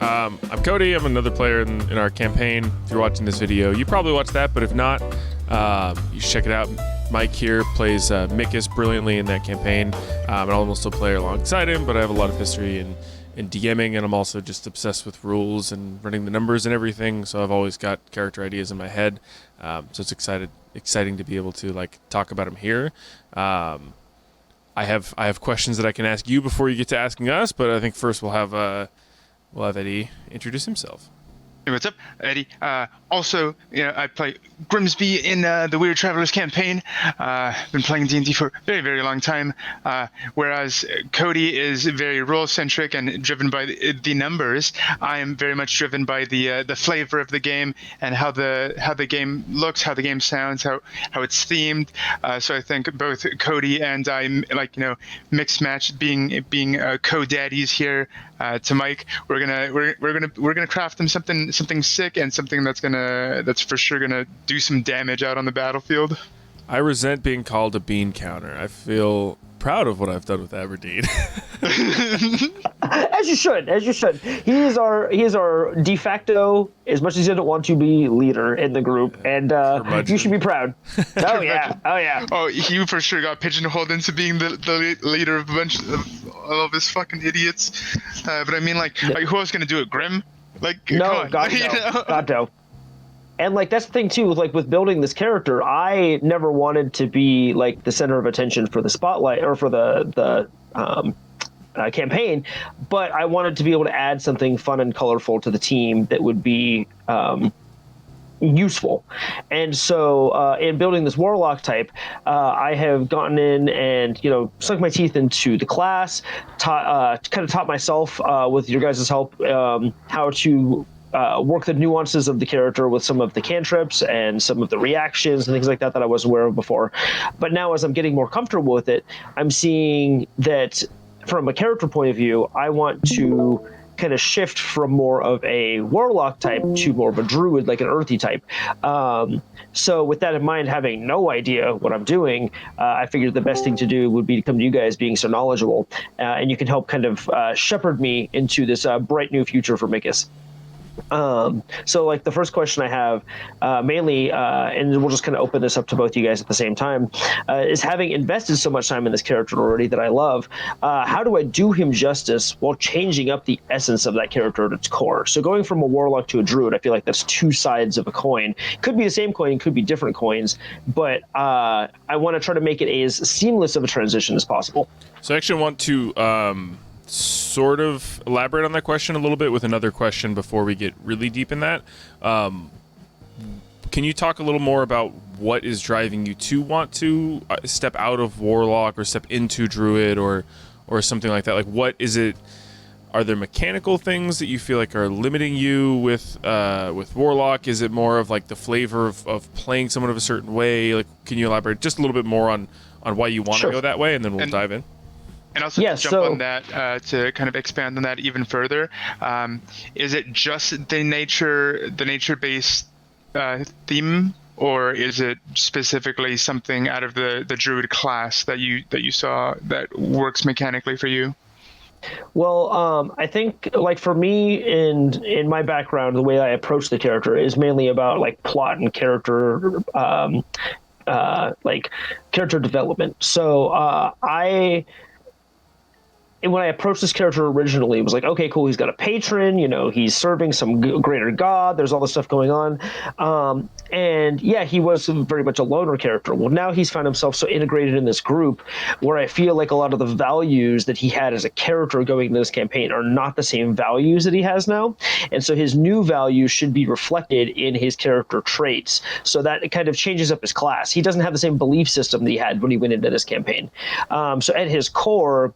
I'm Cody. I'm another player in our campaign. If you're watching this video, you probably watched that, but if not, you should check it out. Mike here plays Mears brilliantly in that campaign, and I'll almost still play alongside him, but I have a lot of history in DMing, and I'm also just obsessed with rules and running the numbers and everything, so I've always got character ideas in my head, so it's exciting to be able to talk about them here. I have questions that I can ask you before you get to asking us, but I think first we'll have Eddie introduce himself. Hey, what's up, Eddie? Also, I play Grimsby in the Weird Travelers campaign. Been playing D&D for a very, very long time. Whereas Cody is very role-centric and driven by the numbers, I am very much driven by the flavor of the game and how the game looks, how the game sounds, how it's themed. So I think both Cody and I mix match being co-daddies here to Mike. We're gonna craft them something sick and something that's for sure gonna do some damage out on the battlefield. I resent being called a bean counter. I feel proud of what I've done with Aberdeen. As you should. He is our de facto, as much as he doesn't want to be, leader in the group, and you should be proud. Oh yeah. Oh, you for sure got pigeonholed into being the leader of a bunch of all of his fucking idiots. But I mean, who else gonna do it? Grim? No, God no. And that's the thing too, with building this character, I never wanted to be the center of attention for the spotlight or for the campaign, but I wanted to be able to add something fun and colorful to the team that would be useful. And so in building this warlock type, I have gotten in and sunk my teeth into the class, kind of taught myself with your guys' help how to work the nuances of the character with some of the cantrips and some of the reactions and things like that I wasn't aware of before. But now as I'm getting more comfortable with it, I'm seeing that from a character point of view, I want to kind of shift from more of a warlock type to more of a druid, like an earthy type. So with that in mind, having no idea what I'm doing, I figured the best thing to do would be to come to you guys being so knowledgeable, and you can help kind of shepherd me into this bright new future for Mears. So the first question I have mainly, and we'll just kind of open this up to both you guys at the same time, is having invested so much time in this character already that I love, how do I do him justice while changing up the essence of that character at its core? So going from a warlock to a druid, I feel like that's two sides of a coin. Could be the same coin, could be different coins, but I want to try to make it as seamless of a transition as possible. So I actually want to sort of elaborate on that question a little bit with another question before we get really deep in that. Can you talk a little more about what is driving you to want to step out of warlock or step into druid or something like that? What is it? Are there mechanical things that you feel like are limiting you with warlock? Is it more of the flavor of playing someone of a certain way? Can you elaborate just a little bit more on why you want to go that way, and then we'll dive in. And also to jump on that, to kind of expand on that even further, is it just the nature-based theme, or is it specifically something out of the druid class that you saw that works mechanically for you? Well, I think for me in my background, the way I approach the character is mainly about plot and character, character development. So when I approached this character originally, it was okay, cool, he's got a patron, he's serving some greater god, there's all this stuff going on. And yeah, he was very much a loner character. Well, now he's found himself so integrated in this group where I feel like a lot of the values that he had as a character going into this campaign are not the same values that he has now. And so his new values should be reflected in his character traits. So that it kind of changes up his class. He doesn't have the same belief system that he had when he went into this campaign. So at his core,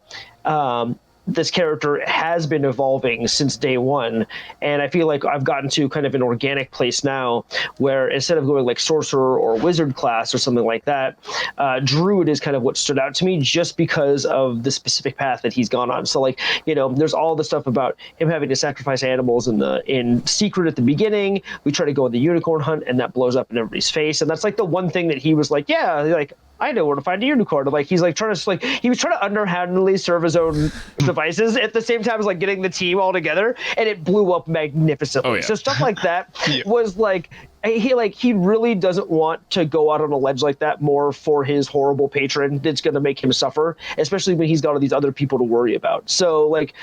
this character has been evolving since day one, and I feel like I've gotten to kind of an organic place now where instead of going sorcerer or wizard class or something like that, druid is kind of what stood out to me just because of the specific path that he's gone on. So there's all the stuff about him having to sacrifice animals in secret at the beginning. We try to go on the unicorn hunt and that blows up in everybody's face, and that's the one thing that he was I know where to find a unicorn. Like he's like trying to like he was trying to underhandedly serve his own devices at the same time as like getting the team all together, and it blew up magnificently. Oh, yeah. So stuff like that Yeah. was like he really doesn't want to go out on a ledge like that more for his horrible patron that's going to make him suffer, especially when he's got all these other people to worry about. So like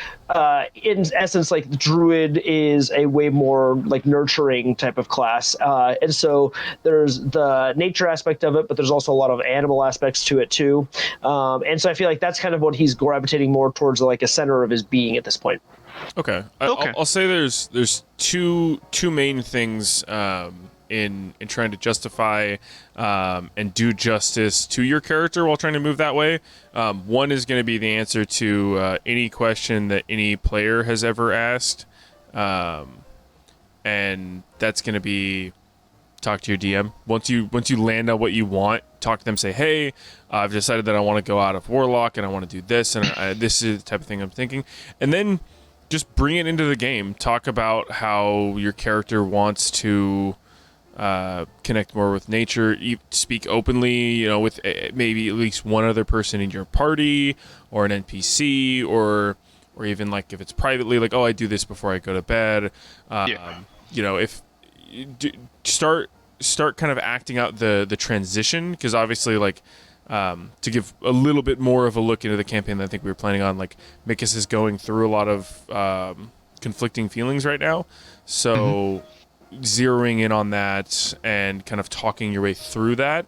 in essence, like the druid is a way more like nurturing type of class, and so there's the nature aspect of it, but there's also a lot of animal aspects to it too, and so I feel like that's kind of what he's gravitating more towards, like a center of his being at this point. Okay. Okay. I'll say there's two main things in trying to justify and do justice to your character while trying to move that way. One is going to be the answer to any question that any player has ever asked, and that's going to be talk to your DM. Once you land on what you want, talk to them. Say, hey, I've decided that I want to go out of Warlock and I want to do this, and this is the type of thing I'm thinking, and then just bring it into the game. Talk about how your character wants to connect more with nature. Speak openly, with maybe at least one other person in your party, or an NPC, or even like if it's privately, like, oh, I do this before I go to bed. If start kind of acting out the transition, because obviously like. To give a little bit more of a look into the campaign that I think we were planning on, like Mikus is going through a lot of conflicting feelings right now, so zeroing in on that and kind of talking your way through that,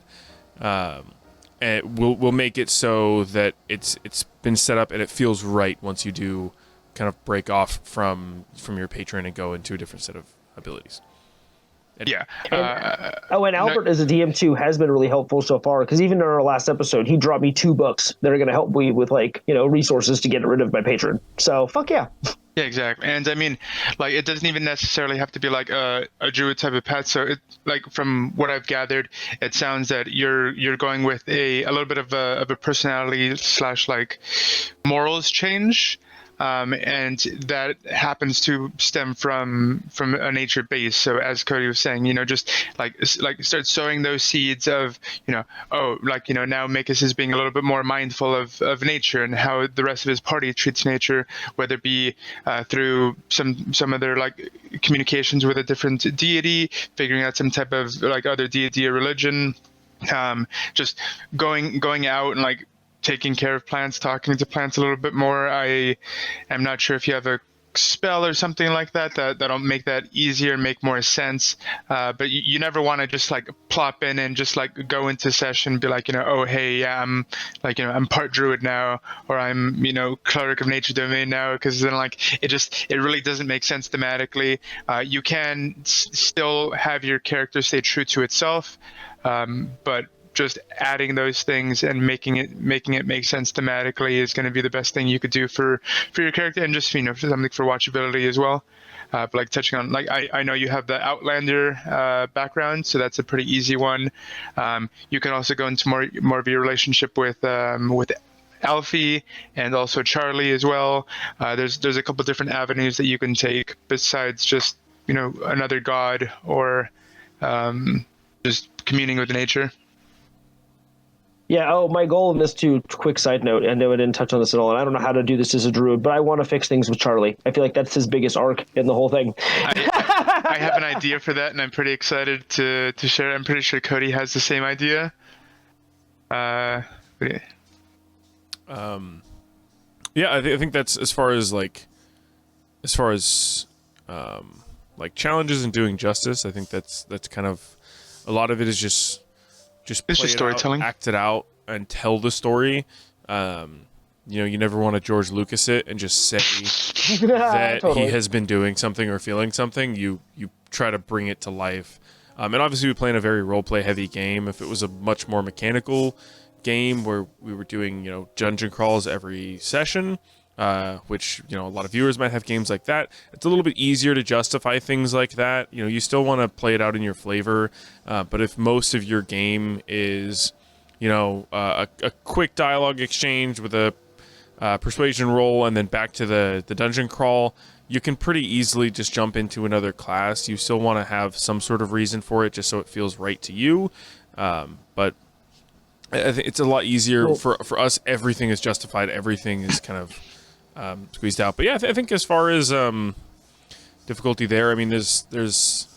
and we'll make it so that it's been set up and it feels right once you do kind of break off from your patron and go into a different set of abilities. Yeah. And Albert as a DM too has been really helpful so far, because even in our last episode, he dropped me 2 books that are going to help me with resources to get rid of my patron. So fuck yeah. Yeah, exactly. And I mean, like, it doesn't even necessarily have to be like a druid type of pet. So it, like, from what I've gathered, it sounds that you're going with a little bit of a personality / like morals change. And that happens to stem from a nature base. So as Codey was saying, just like start sowing those seeds of, now Mikus is being a little bit more mindful of nature and how the rest of his party treats nature, whether it be through some other like communications with a different deity, figuring out some type of like other deity or religion, just going out and like taking care of plants, talking to plants a little bit more. I am not sure if you have a spell or something like that'll make that easier and make more sense. But you never want to just like plop in and just like go into session and be like, oh, hey, yeah, I'm like, I'm part druid now, or I'm, cleric of nature domain now, because then like it really doesn't make sense thematically. You can still have your character stay true to itself, but just adding those things and making it make sense thematically is going to be the best thing you could do for your character, and just something for watchability as well. But like touching on, like, I know you have the Outlander background, so that's a pretty easy one. You can also go into more of your relationship with Alfie and also Charlie as well. There's a couple different avenues that you can take besides just another god or just communing with nature. Yeah, my goal in this too, quick side note, I know I didn't touch on this at all, and I don't know how to do this as a druid, but I want to fix things with Charlie. I feel like that's his biggest arc in the whole thing. I have an idea for that, and I'm pretty excited to share it. I'm pretty sure Codey has the same idea. Yeah, I think that's as far as challenges and doing justice. I think that's kind of a lot of it is just play it storytelling, act it out, and tell the story. You never want to George Lucas it and just say that totally. He has been doing something or feeling something. You try to bring it to life. And obviously we play in a very role-play heavy game. If it was a much more mechanical game where we were doing, dungeon crawls every session, which, a lot of viewers might have games like that, it's a little bit easier to justify things like that. You still want to play it out in your flavor. But if most of your game is, a quick dialogue exchange with a persuasion roll and then back to the dungeon crawl, you can pretty easily just jump into another class. You still want to have some sort of reason for it just so it feels right to you. But I think it's a lot easier for us. Everything is justified. Everything is kind of squeezed out. But yeah, I think as far as difficulty there, I mean, there's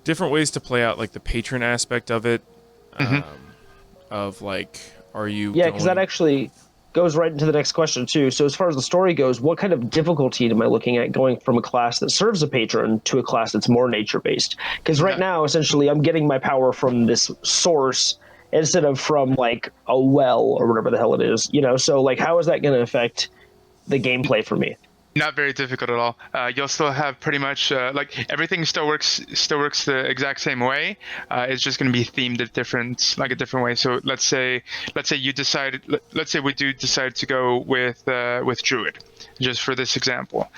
different ways to play out like the patron aspect of it. Of like, are you? Yeah, because that actually goes right into the next question too. So as far as the story goes, what kind of difficulty am I looking at going from a class that serves a patron to a class that's more nature based? Because right now, essentially, I'm getting my power from this source instead of from like a well or whatever the hell it is. So like, how is that going to affect the gameplay for me? Not very difficult at all. You'll still have pretty much like everything still works the exact same way. It's just going to be themed a different way. So let's say we do decide to go with druid, just for this example.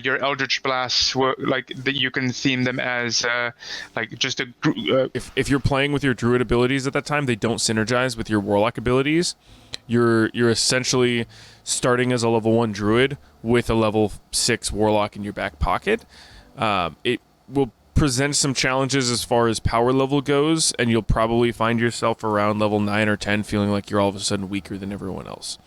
Your eldritch blasts that you can theme them as like just a. If you're playing with your druid abilities at that time, they don't synergize with your warlock abilities. You're essentially starting as a level 1 druid with a level 6 warlock in your back pocket. It will present some challenges as far as power level goes, and you'll probably find yourself around level 9 or 10 feeling like you're all of a sudden weaker than everyone else.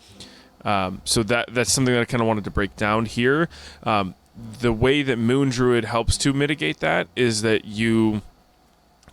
So that's something that I kind of wanted to break down here. The way that Moon Druid helps to mitigate that is that you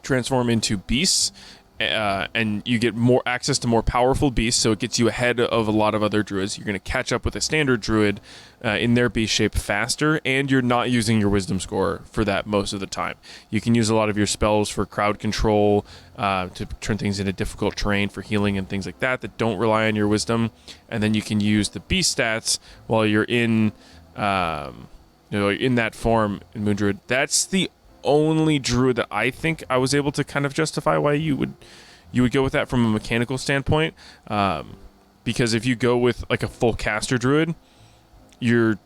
transform into beasts, and you get more access to more powerful beasts, so it gets you ahead of a lot of other druids. You're going to catch up with a standard druid in their beast shape faster, and you're not using your wisdom score for that most of the time. You can use a lot of your spells for crowd control, to turn things into difficult terrain for healing and things like that don't rely on your wisdom, and then you can use the beast stats while you're in in that form in Moon Druid. That's the only druid that I think I was able to kind of justify why you would go with that from a mechanical standpoint, because if you go with like a full caster druid, you're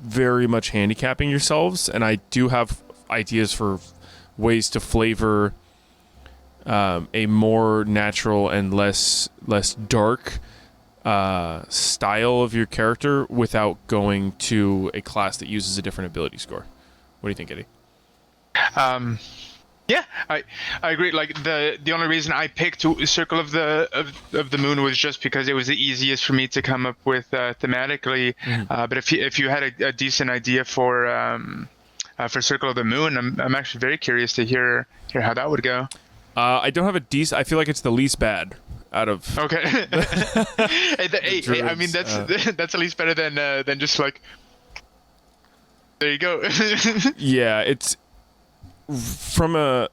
very much handicapping yourselves, and I do have ideas for ways to flavor a more natural and less dark style of your character without going to a class that uses a different ability score. What do you think, Eddie? Yeah, I agree. Like the only reason I picked Circle of the Moon was just because it was the easiest for me to come up with thematically. But if you had a decent idea for Circle of the Moon, I'm actually very curious to hear how that would go. I don't have a decent. I feel like it's the least bad out of. Okay. Hey, I mean that's at least better than just like. There you go. Yeah, it's. From a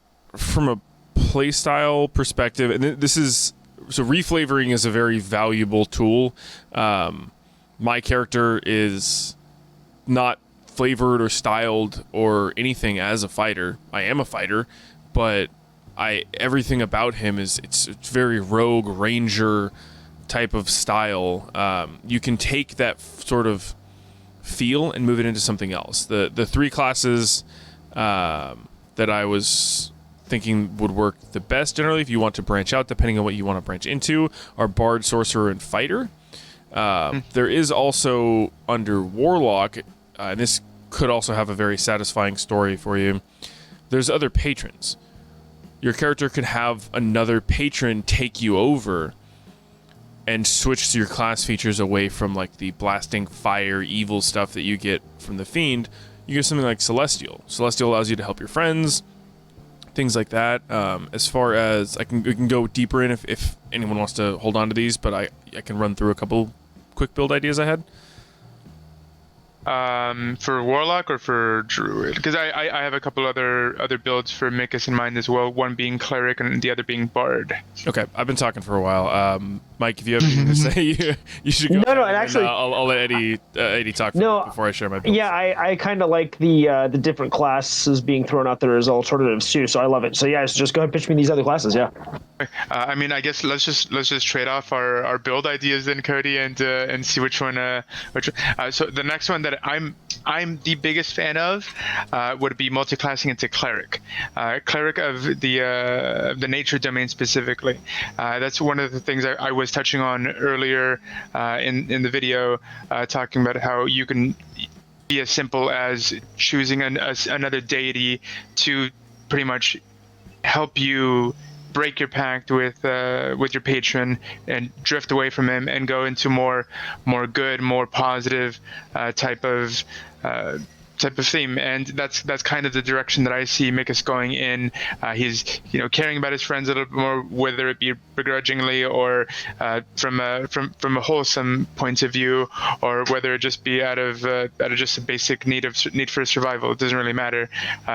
playstyle perspective, and this is so reflavoring is a very valuable tool. My character is not flavored or styled or anything as a fighter. I am a fighter, but everything about him it's very rogue ranger type of style. You can take that sort of feel and move it into something else. The three classes that I was thinking would work the best generally if you want to branch out, depending on what you want to branch into, are Bard, Sorcerer, and Fighter. There is also under Warlock, and this could also have a very satisfying story for you, there's other patrons. Your character could have another patron take you over and switch your class features away from like the blasting fire evil stuff that you get from the Fiend. You get something like Celestial. Celestial allows you to help your friends, things like that. As far as we can go deeper in if anyone wants to hold on to these, but I can run through a couple quick build ideas I had. For Warlock or for Druid? Because I have a couple other builds for Mikus in mind as well. One being Cleric and the other being Bard. Okay, I've been talking for a while. Mike, if you have anything to say, you should go. No, and actually, I'll let Eddie talk before I share my build. Yeah, I kind of like the different classes being thrown out there as alternatives too. So I love it. So yeah, just go ahead and pitch me these other classes. Yeah. I mean, I guess let's just trade off our build ideas then, Cody, and see which one. So the next one that I'm the biggest fan of would be multiclassing into Cleric. Cleric of the nature domain specifically. That's one of the things I was touching on earlier in the video, talking about how you can be as simple as choosing another deity to pretty much help you break your pact with your patron and drift away from him and go into more good, more positive type of theme, and that's kind of the direction that I see Mikus going in. He's caring about his friends a little bit more, whether it be begrudgingly or from a wholesome point of view, or whether it just be out of just a basic need for survival. It doesn't really matter.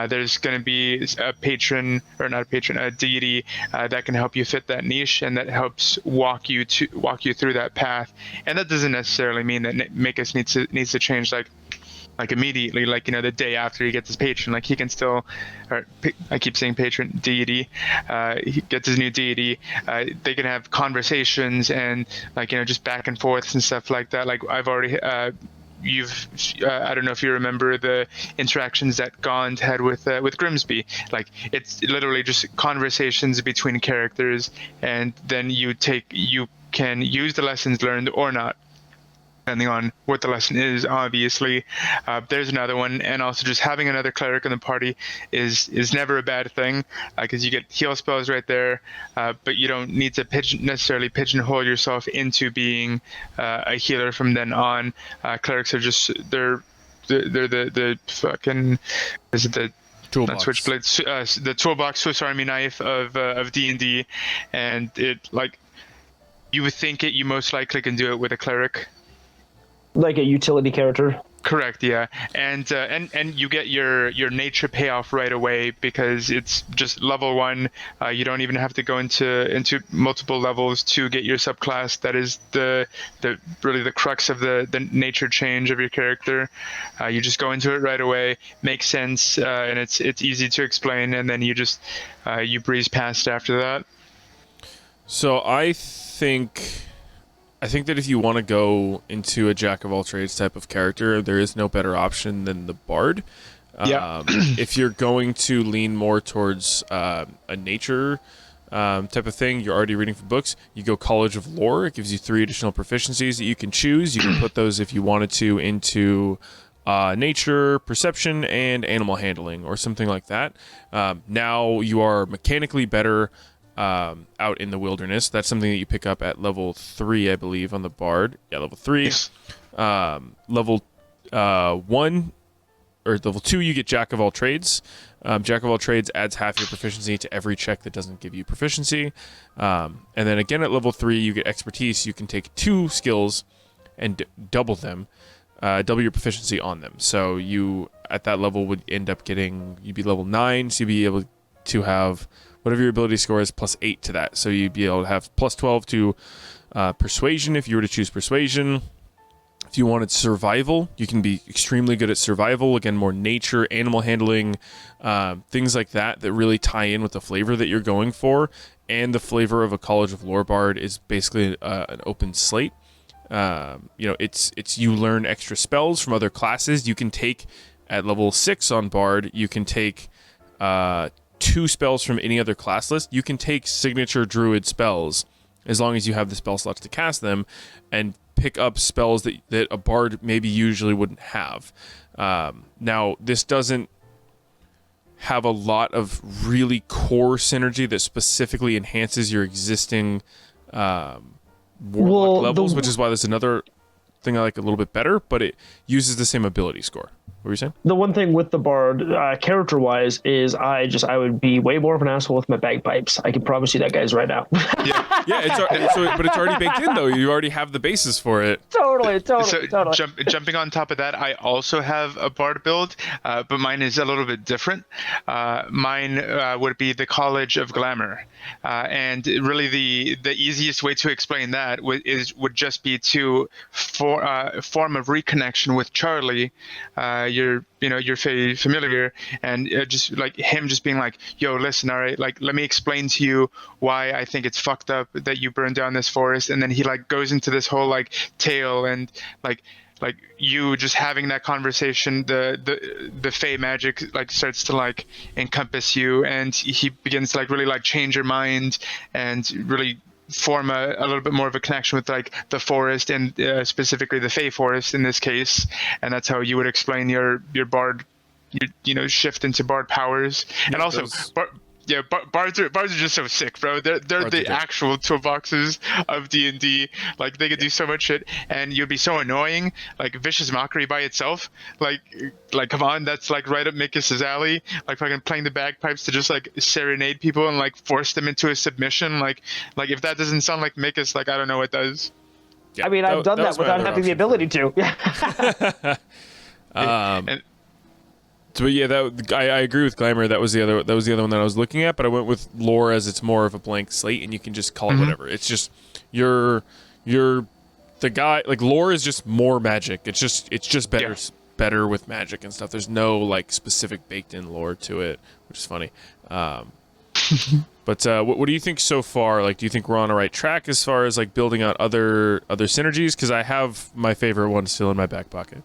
There's going to be a patron, or not a patron, a deity that can help you fit that niche, and that helps walk you through that path. And that doesn't necessarily mean that Mikus needs to change like immediately, like the day after he gets his patron. Like he can still, or I keep saying patron, deity. He gets his new deity. They can have conversations and just back and forths and stuff like that. Like I've already. I don't know if you remember the interactions that Gond had with Grimsby. Like it's literally just conversations between characters, and then you can use the lessons learned or not, depending on what the lesson is, obviously. There's another one, and also just having another cleric in the party is never a bad thing, because you get heal spells right there, but you don't need to necessarily pigeonhole yourself into being a healer from then on. Clerics are just they're the fucking the Toolbox. Switchblade, the toolbox Swiss Army knife of D&D, and it you would think you most likely can do it with a cleric. Like a utility character. Correct, yeah, and you get your nature payoff right away, because it's just level 1. You don't even have to go into multiple levels to get your subclass. That is the really the crux of the nature change of your character. You just go into it right away, makes sense, and it's easy to explain, and then you just you breeze past after that. So I think that if you want to go into a jack of all trades type of character, there is no better option than the bard. Yeah. If you're going to lean more towards a nature type of thing, you're already reading from books, you go College of Lore. It gives you 3 additional proficiencies that you can choose. You can put those, if you wanted to, into nature, perception, and animal handling, or something like that. Now you are mechanically better out in the wilderness. That's something that you pick up at level 3, I believe, on the bard. Yeah, level 3. Yes. Level 1 or level 2, you get Jack of all trades. Jack of all trades adds half your proficiency to every check that doesn't give you proficiency. And then again at level 3, you get expertise. You can take 2 skills and double them, double your proficiency on them. So you at that level would end up you'd be level 9, so you'd be able to have whatever your ability score is plus 8 to that. So you'd be able to have plus 12 to persuasion if you were to choose persuasion. If you wanted survival, you can be extremely good at survival. Again, more nature, animal handling, things like that really tie in with the flavor that you're going for. And the flavor of a College of Lore bard is basically an open slate. It's you learn extra spells from other classes. You can take at level 6 on bard. You can take 2 spells from any other class list. You can take signature druid spells as long as you have the spell slots to cast them, and pick up spells that a bard maybe usually wouldn't have. Now, this doesn't have a lot of really core synergy that specifically enhances your existing warlock levels, which is why there's another thing I like a little bit better, but it uses the same ability score. What were you saying? The one thing with the bard, character-wise, is I would be way more of an asshole with my bagpipes. I can promise you that, guys, right now. But it's already baked in, though. You already have the basis for it. Totally. Jumping on top of that, I also have a bard build, but mine is a little bit different. Mine would be the College of Glamour, and really the easiest way to explain that would just be to form a reconnection with Charlie, your familiar, and just like him just being like, yo, listen, all right, like let me explain to you why I think it's fucked up that you burned down this forest. And then he like goes into this whole like tale, and like you just having that conversation, the fey magic like starts to like encompass you, and he begins to like really like change your mind and really form a little bit more of a connection with like the forest, and specifically the fey forest in this case. And that's how you would explain your bard, shift into bard powers. And also Yeah, bards are just so sick, bro. They're Bards are the dope. actual toolboxes of D&D. Like they could do so much shit, and you'd be so annoying. Like vicious mockery by itself. Like come on, that's like right up Mikis's alley. Like fucking playing the bagpipes to just like serenade people and like force them into a submission. Like if that doesn't sound like Mikis, like I don't know what does. Yeah, I mean, I've done that was my without other having the option for ability it. to. And So yeah, I agree with Glamour. That was the other one that I was looking at. But I went with lore as it's more of a blank slate, and you can just call it whatever. It's just you're the guy. Like lore is just more magic. It's just better with magic and stuff. There's no like specific baked in lore to it, which is funny. But what do you think so far? Like, do you think we're on the right track as far as like building out other synergies? Because I have my favorite one still in my back pocket.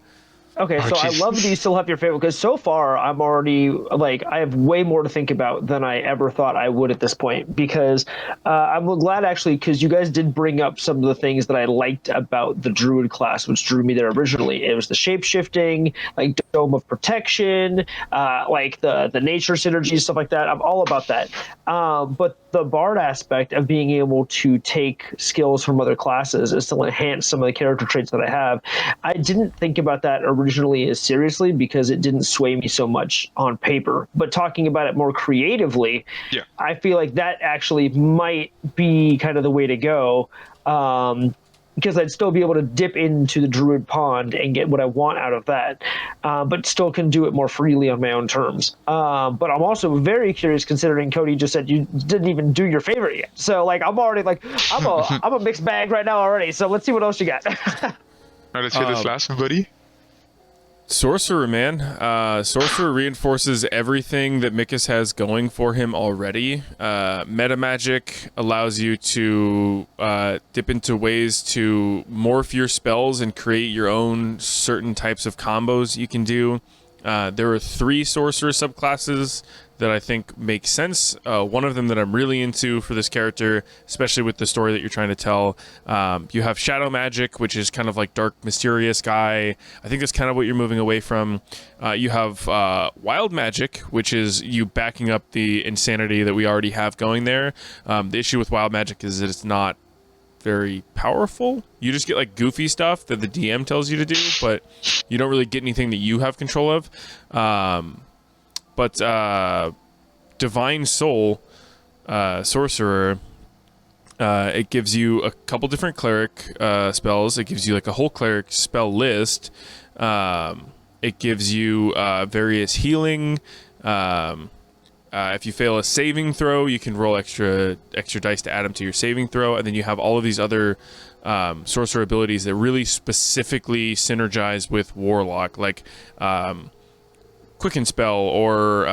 Okay, so I jeez. love that you still have your favorite, because so far I'm already like I have way more to think about than I ever thought I would at this point. Because I'm glad actually, because you guys did bring up some of the things that I liked about the druid class, which drew me there originally. It was the shape shifting, like dome of protection, like the nature synergy, stuff like that. I'm all about that. But the bard aspect of being able to take skills from other classes is to enhance some of the character traits that I have. I didn't think about that originally as seriously because it didn't sway me so much on paper. But talking about it more creatively, Yeah. I feel like that actually might be kind of the way to go. Because I'd still be able to dip into the druid pond and get what I want out of that, but still can do it more freely on my own terms. But I'm also very curious, considering Cody just said you didn't even do your favorite yet. So like I'm already like I'm a mixed bag right now already. So let's see what else you got. All right, let's hear this last one, buddy. Sorcerer, man. Sorcerer reinforces everything that Mikis has going for him already. Meta magic allows you to dip into ways to morph your spells and create your own certain types of combos you can do. There are 3 sorcerer subclasses that I think make sense. One of them that I'm really into for this character, especially with the story that you're trying to tell, you have shadow magic, which is kind of like dark, mysterious guy. I think that's kind of what you're moving away from. You have wild magic, which is you backing up the insanity that we already have going there. The issue with wild magic is that it's not very powerful. You just get like goofy stuff that the DM tells you to do, but you don't really get anything that you have control of. But Divine Soul, Sorcerer, it gives you a couple different cleric spells. It gives you like a whole cleric spell list. It gives you various healing. If you fail a saving throw, you can roll extra dice to add them to your saving throw. And then you have all of these other sorcerer abilities that really specifically synergize with Warlock, like Quicken Spell or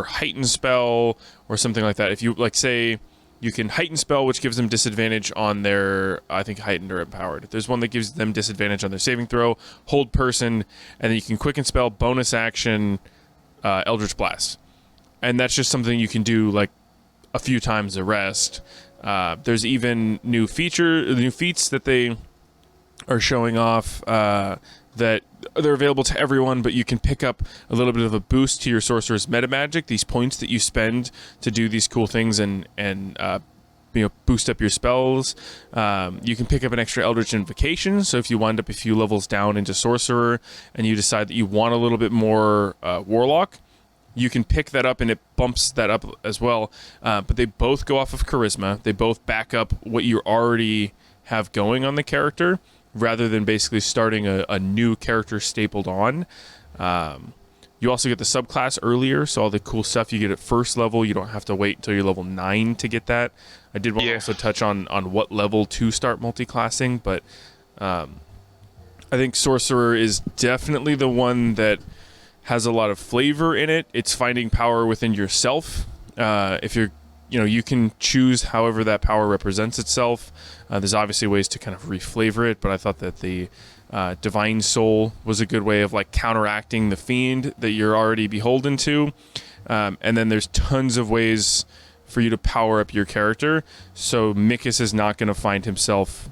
Heighten Spell or something like that. If you like, say you can Heighten Spell, which gives them disadvantage on their, I think Heightened or Empowered. There's one that gives them disadvantage on their saving throw, Hold Person, and then you can Quicken Spell, bonus action, Eldritch Blast. And that's just something you can do like a few times the rest. There's even new feats that they are showing off that they're available to everyone, but you can pick up a little bit of a boost to your sorcerer's meta magic. These points that you spend to do these cool things and boost up your spells. You can pick up an extra Eldritch Invocation. So if you wind up a few levels down into sorcerer and you decide that you want a little bit more warlock, you can pick that up and it bumps that up as well. But they both go off of charisma. They both back up what you already have going on the character, rather than basically starting a new character stapled on. You also get the subclass earlier, so all the cool stuff you get at first level, you don't have to wait until you're level 9 to get that. I did want to also touch on what level to start multiclassing, but I think Sorcerer is definitely the one that has a lot of flavor in it. It's finding power within yourself. If you're, you can choose however that power represents itself. There's obviously ways to kind of reflavor it, but I thought that the Divine Soul was a good way of like counteracting the fiend that you're already beholden to. And then there's tons of ways for you to power up your character, so Mikis is not going to find himself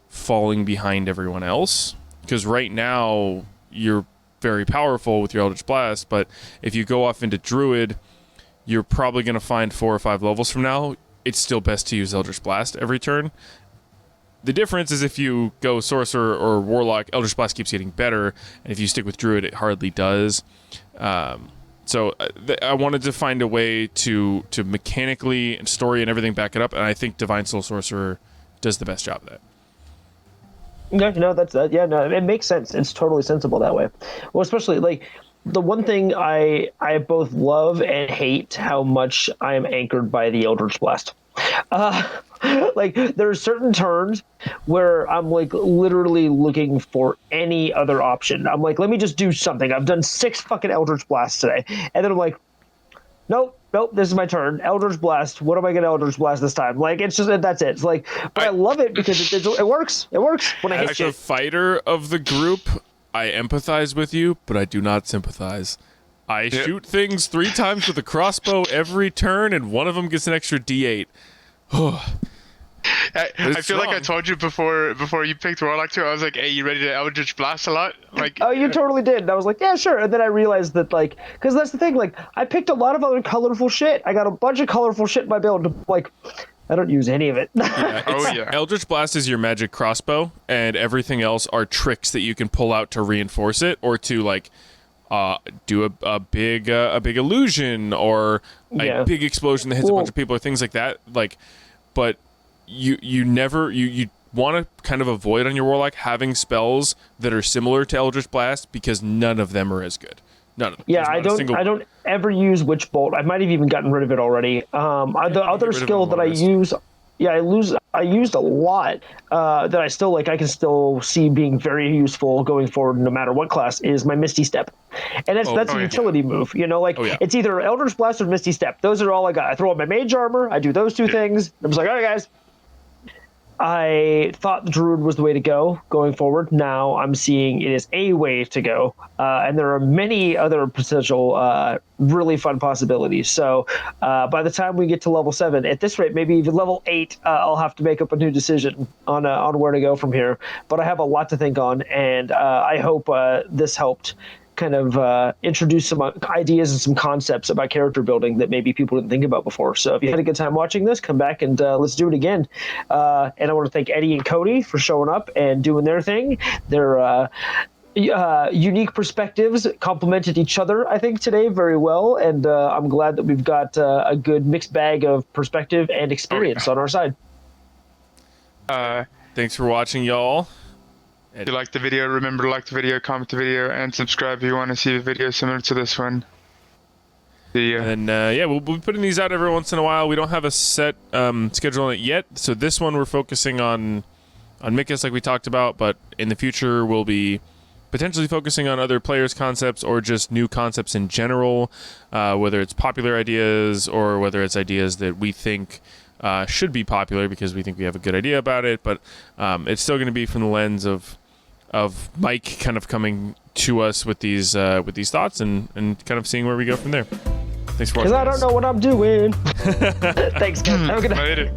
falling behind everyone else. Because right now, you're very powerful with your Eldritch Blast, but if you go off into Druid, you're probably going to find 4 or 5 levels from now, it's still best to use Eldritch Blast every turn. The difference is if you go Sorcerer or Warlock, Eldritch Blast keeps getting better, and if you stick with Druid, it hardly does. So I wanted to find a way to mechanically and story and everything back it up, and I think Divine Soul Sorcerer does the best job of that. No, that's yeah, no, it makes sense. It's totally sensible that way. Well, especially like the one thing I both love and hate how much I am anchored by the Eldritch Blast. Like there are certain turns where I'm like literally looking for any other option. I'm like, let me just do something. I've done 6 fucking Eldritch Blasts today, and then I'm like, nope, this is my turn. Eldritch Blast. What am I going to Eldritch Blast this time? Like, it's just, that's it. It's like, but I love it because it works. It works when I hit As a fighter of the group, I empathize with you, but I do not sympathize. I shoot things 3 times with a crossbow every turn, and one of them gets an extra D8. I feel like I told you before you picked Warlock too. I was like, "Hey, you ready to Eldritch Blast a lot?" Like, oh, you totally did. And I was like, "Yeah, sure." And then I realized that, like, because that's the thing. Like, I picked a lot of other colorful shit. I got a bunch of colorful shit in my build. Like, I don't use any of it. Yeah, Eldritch Blast is your magic crossbow, and everything else are tricks that you can pull out to reinforce it, or to like do a big illusion or a big explosion that hits a bunch of people, or things like that. Like, but you never want to kind of avoid on your Warlock having spells that are similar to Eldritch Blast, because none of them are as good. None of them. Yeah, I don't ever use Witch Bolt. I might have even gotten rid of it already. The other skill that I use, I used a lot that I still like. I can still see being very useful going forward, no matter what class, is my Misty Step, and that's a utility move. You know, like it's either Eldritch Blast or Misty Step. Those are all I got. I throw on my Mage Armor. I do those 2 things. I'm just like, all right, guys. I thought the Druid was the way to go going forward. Now I'm seeing it is a way to go. And there are many other potential really fun possibilities. So by the time we get to level 7, at this rate, maybe even level 8, I'll have to make up a new decision on where to go from here. But I have a lot to think on, and I hope this helped kind of introduce some ideas and some concepts about character building that maybe people didn't think about before. So if you had a good time watching this, come back and let's do it again. And I want to thank Eddie and Codey for showing up and doing their thing. Their unique perspectives complemented each other, I think, today very well. And I'm glad that we've got a good mixed bag of perspective and experience on our side. Thanks for watching, y'all. If you liked the video, remember to like the video, comment the video, and subscribe if you want to see a video similar to this one. See ya. And we'll be putting these out every once in a while. We don't have a set schedule on it yet, so this one we're focusing on Mikus, like we talked about, but in the future we'll be potentially focusing on other players' concepts or just new concepts in general, whether it's popular ideas or whether it's ideas that we think should be popular because we think we have a good idea about it, but it's still going to be from the lens of Mike kind of coming to us with these thoughts and kind of seeing where we go from there. Thanks for watching. Because I don't know what I'm doing. Thanks, guys. Have a good night. Later.